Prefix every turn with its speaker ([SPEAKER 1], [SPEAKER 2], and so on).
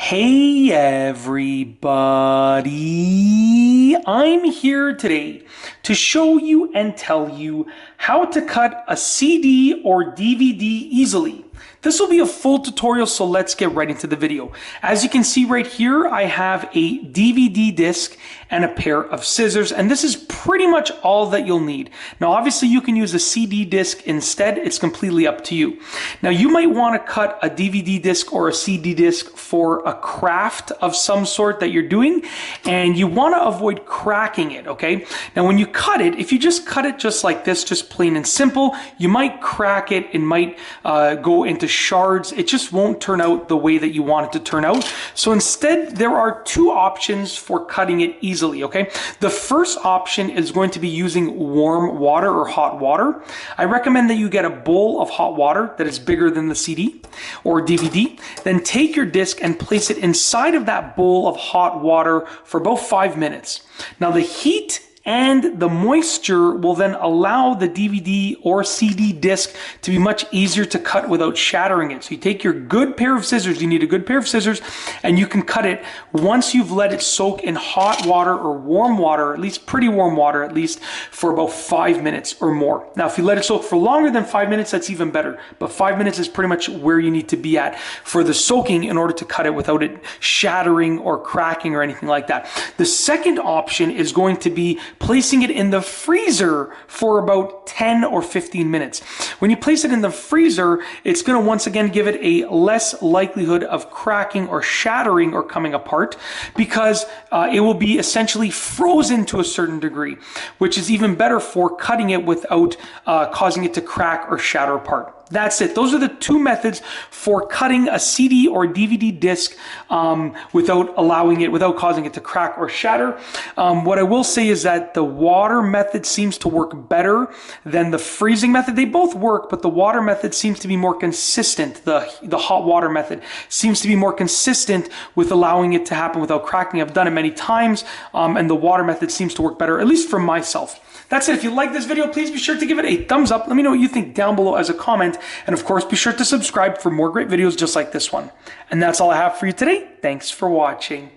[SPEAKER 1] Hey everybody, I'm here today to show you and tell you how to cut a CD or DVD easily. This will be a full tutorial, so let's get right into the video. As you can see right here, I have a DVD disc and a pair of scissors, and this is pretty much all that you'll need. Now, obviously you can use a CD disc instead. It's completely up to you. Now, you might want to cut a DVD disc or a CD disc for a craft of some sort that you're doing, and you want to avoid cracking it, okay? Now, when you cut it, if you just cut it just like this, just plain and simple, you might crack it. It might go into shards. It just won't turn out the way that you want it to turn out. So instead, there are two options for cutting it easily, okay? The first option is going to be using warm water or hot water. I recommend that you get a bowl of hot water that is bigger than the CD or DVD. Then take your disc and place it inside of that bowl of hot water for about 5 minutes. Now, the heat and the moisture will then allow the DVD or CD disc to be much easier to cut without shattering it. So you take your good pair of scissors, you need a good pair of scissors, and you can cut it once you've let it soak in hot water or warm water, at least pretty warm water at least, for about 5 minutes or more. Now, if you let it soak for longer than 5 minutes, that's even better. But 5 minutes is pretty much where you need to be at for the soaking in order to cut it without it shattering or cracking or anything like that. The second option is going to be placing it in the freezer for about 10 or 15 minutes. When you place it in the freezer, it's going to once again give it a less likelihood of cracking or shattering or coming apart, because it will be essentially frozen to a certain degree, which is even better for cutting it without causing it to crack or shatter apart. That's it. Those are the two methods for cutting a CD or DVD disc without causing it to crack or shatter. What I will say is that the water method seems to work better than the freezing method. They both work, but the water method seems to be more consistent. The hot water method seems to be more consistent with allowing it to happen without cracking. I've done it many times, and the water method seems to work better, at least for myself. That's it. If you like this video, please be sure to give it a thumbs up. Let me know what you think down below as a comment. And of course, be sure to subscribe for more great videos just like this one. And that's all I have for you today. Thanks for watching.